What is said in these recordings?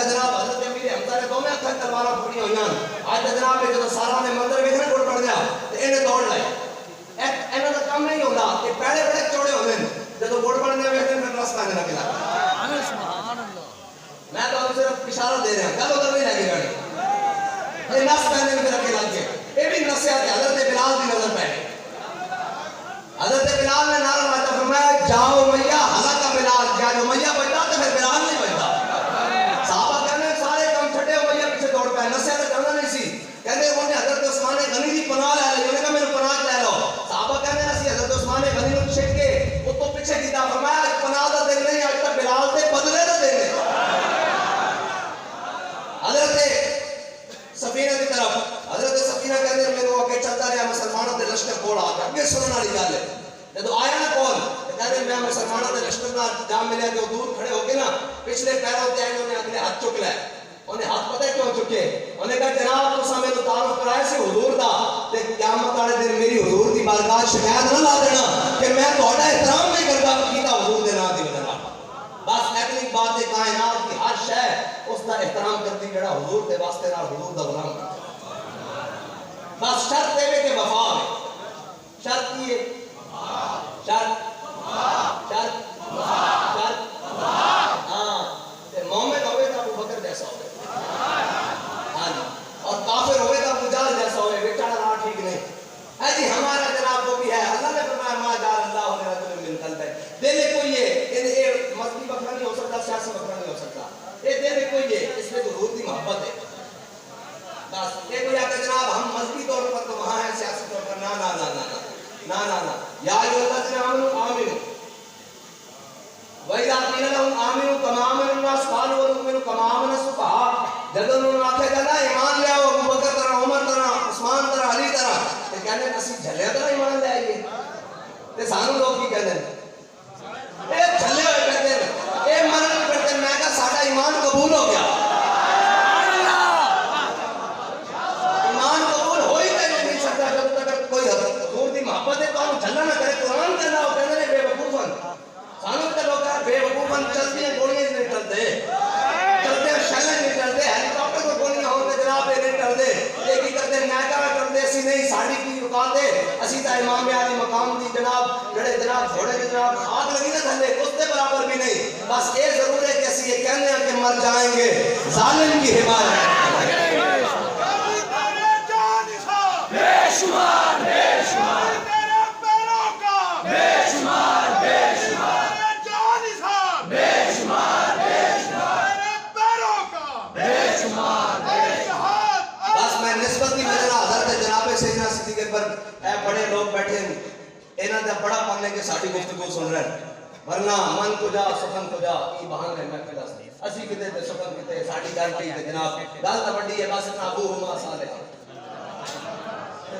جناب حضرت امیر حمزہ نے دو میں ہتھاں تلواراں پھڑی ہوئیاں اج جناب جدوں سارا نے منظر ویکھنا گڑ پڑ گیا تے انہیں دوڑ لائی انہاں دا کم نہیں ہوندا کہ پیڑے بڑے چوڑے ہوندے نے جدوں گڑ پڑنے ویکھدے پھر رس پانے لگ جاندے سبحان اللہ میں تو صرف اشارہ دے رہا گل ادھر نہیں لگی جانی یہ نس پہنے میں رکھے لگ گئے یہ بھی نصیحت حضرت بلال کی نظر پہ حضرت بلال نے نعرہ لگایا فرمایا جاؤ میاں ہلاکا بلال کیا جو میاں بچتا تو پھر بلال نہیں بچتا صحابہ کہنے سارے کام چھٹے ہو میاں پیچھے دوڑ پہ نصیحت کرنا نہیں سی کہتے انہوں نے حضرت عثمان غنی کی پناہ لے لی انہوں نے کہا میرے پناہ لے لو صحابہ کہنے اسی حضرت عثمان غنی کو چھٹ کے وہ تو پیچھے کیتا فرمایا پناہ دا دن نہیں آج تک بلال سے بدلے دا دن ہے حضرت سفینہ کی طرف حضرت سفینہ کہتے ہیں میرے آگے چلتا رہا مسلمانوں کے لشکر کول آ کے اگے سننا والی گل ہے جب آیا نا کول کہتے ہیں میں مسلمانوں کے لشکر نال جا ملیا جو دور کھڑے ہو کے نا پچھلے پیروں تے آئے انہوں نے اگلے ہاتھ چک لے انہیں ہاتھ پتہ کیوں چکے انہوں نے کہا جناب تساں میرے تعارف کرایا سی حضور دا تے قیامت والے دن میری حضور دی بارگاہ شکایت نہ لا دینا کہ میں تہاڈا احترام نہیں کردا کیتا حضور دے نام دی وجہ نال بس ایتنی بات ہے کائنات کی ہر شے اس کا احترام کرتی جڑا حضور دے واسطے نال حضور دا غلام بس شرط ہے کہ وفا ہے شرط کی ہے شرط شرط شرط ہاں تے مومن ہوئے تو ابو بکر جیسا ہوئے ہاں جی اور کافر ہوئے تو ابو جہل جیسا ہوئے بیچارہ راہ ٹھیک نہیں ہے جی ہمارا جناب وہ بھی ہے اللہ نے فرمایا ما جعل اللہ لرجل من قلبین دل کوئی ہے یہ مذہبی بکرا نہیں ہو سکتا سیاسی بکرا نہیں ہو سکتا یہ دل کوئی ہے اس میں حضور کی محبت ہے بس یہ کوئی آتا جناب ہم مذہبی طور پر تو وہاں ہیں سیاسی طور پر نا نا نا نا نا نا نا یا ایھا الذین آمنوا آمنوا وَإِذَا قِيلَ لَهُمْ آمِنُوا كَمَا آمَنَ النَّاسُ قَالُوا وَنُؤْمِنُ كَمَا آمَنَ السُّفَهَاءُ جب انہوں نے آکھا جانا ایمان لے آؤ ابو بکر طرح عمر طرح عثمان طرح علی طرح تے کہنے اسی جھلے طرح ایمان لے آئیے تے سانو لوگ کی کہتے ہیں اے جھلے ہوئے کہتے ہیں اے مرن کرتے ہیں میں کہا ساڈا ایمان قبول ہو گیا ایمان قبول ہو ہی نہیں سکتا جب تک کوئی حضور دی محبت ہے تو ہم جھلنا نہ کرے قرآن کہنا ہو کہنے بے وقوفن سانو تے لوگ بے وقوفن چلتی ہیں گولیاں نہیں چلتے چلتے ہیں شلن نہیں چلتے ہیلی کاپٹر کو گولیاں ہوتے جناب یہ نہیں چلتے یہ کی کرتے نیکا کرتے اسی نہیں ساڑی کی اوقات ہے اسی تا امام علی مقام دی جناب جڑے جناب گھوڑے کے جناب آگ لگی نہ تھلے اس سے برابر بھی نہیں بس یہ ضرور ہے کہ اسی یہ کہنے ہیں کہ مر جائیں گے ظالم کی حمایت بے شمار بے شمار تیرے پیروں کا بے شمار بے شمار جان صاحب بے شمار تیرے پیروں کا بے شمار بس میں نسبت کی وجہ حضرت جناب سیدنا صدیق پر اے بڑے لوگ بیٹھے ہیں انہاں دا بڑا پن ہے کہ ساڈی گفتگو سن رہے ہیں ورنہ من کو جا سخن کو جا یہ بہانے میں کدا اسی کتے تے سخن کتے ساڈی گل ٹھیک ہے جناب گل تا بڑی ہے بس ابو ہما صالح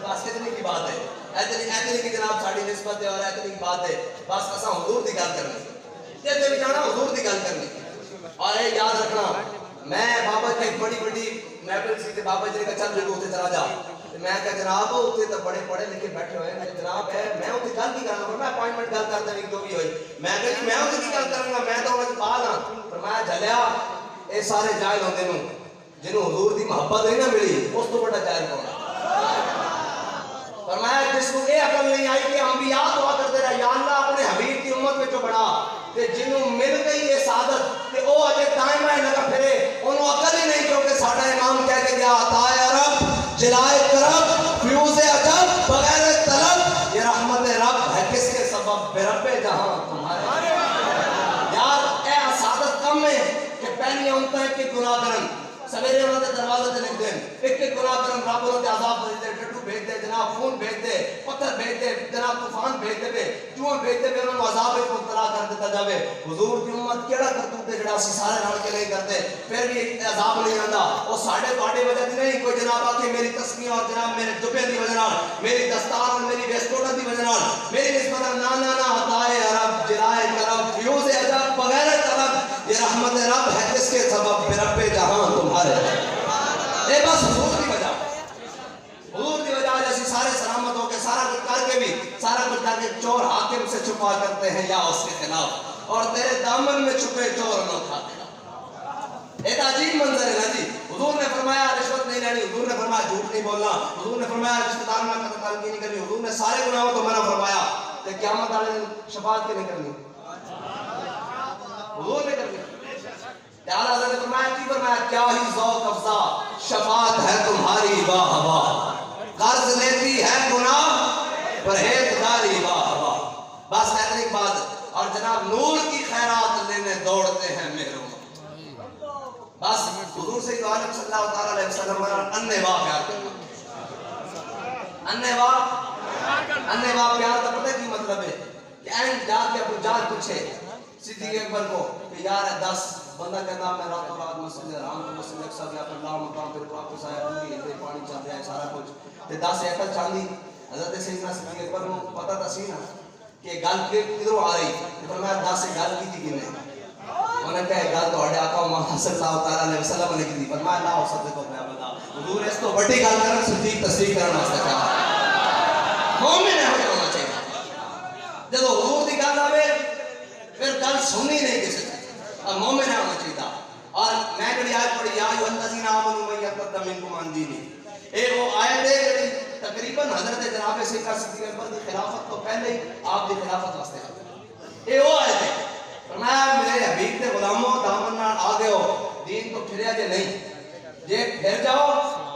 بس اتنی کی بات ہے اتنی کی جناب ساڑی نسبت ہے اور اتنی کی بات ہے بس اساں حضور دی گل کرنی تے بھی جانا حضور دی گل کرنی اور اے یاد رکھنا میں بابا جی بڑی بڑی محفل سی تے بابا جی نے کہا چل جو تے چلا جا میں کہا جناب اوتے تے بڑے پڑھے لکھے بیٹھے ہوئے ہیں جناب ہے میں اوتے گل کی کراں میں اپائنٹمنٹ گل کردا نہیں جو بھی ہوئی میں کہا جی میں اوتے کی گل کراں گا میں تو وچ پال ہاں فرمایا جھلیا اے سارے جاہل ہوندے نوں جنوں حضور دی محبت نہیں نہ ملی اس تو بڑا جاہل کون فرمایا جس کو یہ عقل نہیں آئی کہ انبیاء دعا کرتے رہے یا اللہ اپنے حبیب کی امت میں جو بڑھا کہ جنہوں مل گئی یہ سعادت کہ وہ اجے دائم آئے لگا پھرے انہوں عقل ہی نہیں جو کہ ساڑھا امام کہہ کے گیا عطائے رب جلائے کرب فیوز عجب بغیر طلب یہ رحمت رب ہے کس کے سبب بے رب جہاں تمہارے یار اے سعادت کم ہے کہ پہلی امتہ ہے کہ گناہ کرن سویرے انہوں نے دروازے تے لکھ دیں ایک گناہ کرن رب انہوں نے عذاب بھیج دے ڈٹو بھیج دے جناب خون بھیج دے پتھر بھیج دے جناب طوفان بھیج دے چوہے بھیج دے انہوں نے عذاب کو مبتلا کر دیتا جاوے حضور کی امت کیڑا کرتوت ہے جڑا اسی سارے رل کے نہیں کرتے پھر بھی عذاب نہیں آندا وہ ساڈے تواڈے وجہ دی نہیں کوئی جناب آ کے میری تسبیح اور جناب میرے جبے دی وجہ نال میری دستار اور میری ویسکوٹ دی وجہ نال میری نسبت نا نا نا عطائے رب جلائے کرب فیوز عجب بغیر طلب یہ رحمت رب ہے جس کے سبب بے رب جہاں تمہارے اے بس حضور کی وجہ حضور کی وجہ جیسی سارے سلامت ہو کے سارا کچھ کر کے بھی سارا کچھ کر کے چور حاکم سے چھپا کرتے ہیں یا اس کے خلاف اور تیرے دامن میں چھپے چور نہ کھاتے ایک عجیب منظر ہے نا جی. حضور نے فرمایا رشوت نہیں لینی, حضور نے فرمایا جھوٹ نہیں بولنا, حضور نے فرمایا رشتہ دار نہ قتل تعلقی نہیں کرنی, حضور نے سارے گناہوں تو منع فرمایا. کہ قیامت والے دن شفاعت کے نہیں کرنی, حضور نے کرنی. اعلیٰ حضرت نے فرمایا کی فرمایا کیا ہی ذوق افزا شفاعت ہے تمہاری واہ واہ, قرض لیتی ہے گناہ پرہیزگاری واہ واہ. بس اتنی بات. اور جناب نور کی خیرات لینے دوڑتے ہیں مہروں. بس حضور سے عالم صلی اللہ تعالیٰ علیہ وسلم انیوا پیار کرنا. انیوا پیار کا پتہ کی مطلب ہے کہ این جا کے ابو جان پوچھے صدیق اکبر کو کہ یار 10 بندہ کہتا میں راتوں رات مسجد حرام کو مسجد اقصی گیا پر لا مقام پہ واپس آیا پوری تے پانی چل رہا ہے سارا کچھ تے 10 ایکڑ چاندی. حضرت سیدنا صدیق اکبر کو پتہ تھا سی نا کہ گل کدھروں آ رہی, فرمایا 10 سے گل کی تھی کنے. انہوں نے کہا گل تو اڑے آقا محمد صلی اللہ تعالیٰ علیہ وسلم نے کی. فرمایا لا ہو سکتے کو میں بتا حضور اس تو بڑی گل کرن صدیق تصدیق کرنا واسطے کہا. مومن ہے ہونا چاہیے جب حضور دی گل آوے پھر گل سننی نہیں کسی اور مومن ہے ہونا چاہیے. اور میں جڑی آیت پڑھی یا ایھا الذین آمنوا من یرتد منکم عن دینہ, اے وہ آیت ہے جڑی تقریباً حضرت جناب سیدنا صدیق اکبر کی خلافت تو پہلے ہی آپ کی خلافت واسطے آئی. اے وہ آیت ہے فرمایا میرے حبیب کے غلاموں دامن نال آ گئے ہو, دین تو پھریا جے نہیں, جے پھر جاؤ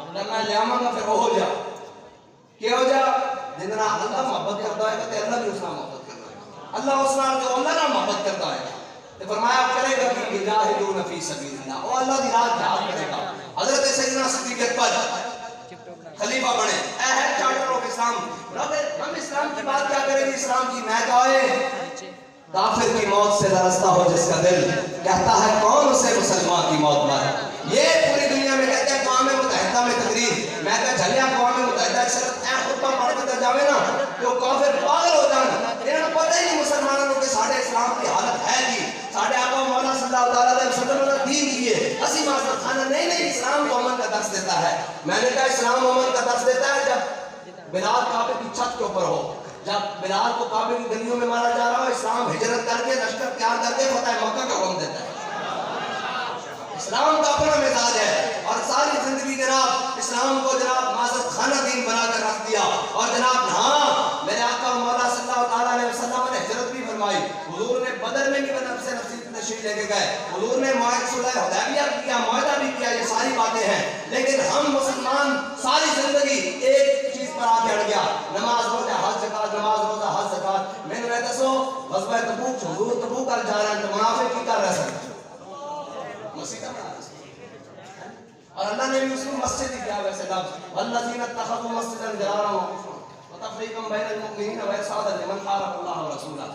تو میں لے آواں گا پھر وہ ہو جا کہ ہو جا جتنا اللہ محبت کرتا ہے تے اللہ بھی اس نال محبت کرتا ہے. اللہ اس نال جو اللہ نال محبت کرتا ہے تے فرمایا کرے گا کہ جاہدون فی سبیل اللہ, وہ اللہ دی راہ جہاد کرے گا. حضرت سیدنا صدیق اکبر خلیفہ بنے, اے ہے چارٹر آف اسلام. ہم اسلام کی بات کیا کریں گے, اسلام کی میں کہے کافر کی موت سے لرزتا ہو جس کا دل, کہتا ہے کون اسے مسلمان کی موت مارے. یہ پوری دنیا میں کہتے ہیں اقوام متحدہ میں تقریر, میں کہا چلے اقوام متحدہ صرف اے خطبہ پڑھ کے جاوے نا کہ وہ کافر پاگل ہو جانا. انہوں نے پتہ ہی نہیں مسلمانوں کے ساڑھے اسلام کی حالت ہے کی. ساڑھے آقا مولا صلی اللہ علیہ وسلم نے دین کیے اسی معذرت خانہ نہیں اسلام کو امن کا درس دیتا ہے. میں نے کہا اسلام امن کا درس دیتا ہے جب بلال کعبے کی چھت کے اوپر ہو, جب بلال کو کعبے کی گلیوں میں مارا جا رہا ہو, اسلام ہجرت کر کے لشکر تیار کر کے فتح مکہ کا حکم دیتا ہے. اسلام کا اپنا مزاج ہے اور ساری زندگی جناب اسلام کو جناب معذرت خانہ دین بنا کر رکھ دیا. اور جناب ہاں میرے آقا مولا صلی اللہ تعالیٰ علیہ وسلم نے ہجرت بھی فرمائی. حضور نے بدر میں بھی نفس نفسی تشریف لے کے گئے, حضور نے معاہدہ صلح حدیبیہ کیا, معاہدہ بھی کیا, یہ ساری باتیں ہیں. لیکن ہم مسلمان ساری زندگی ایک چیز پر آ کے اڑ گیا, نماز روزہ حج زکات, نماز روزہ حج زکات. میں نے دسو غزوہ تبوک حضور تبوک کر جا رہے ہیں تو منافق کی کر رہے ہیں مسیح کا بنا رہے. اور اللہ نے بھی اس کو مسجد ہی کیا ویسے لفظ والذین اتخذوا مسجدا ضرارا وتفریقا بین المؤمنین وارصادا لمن خالف اللہ ورسولہ.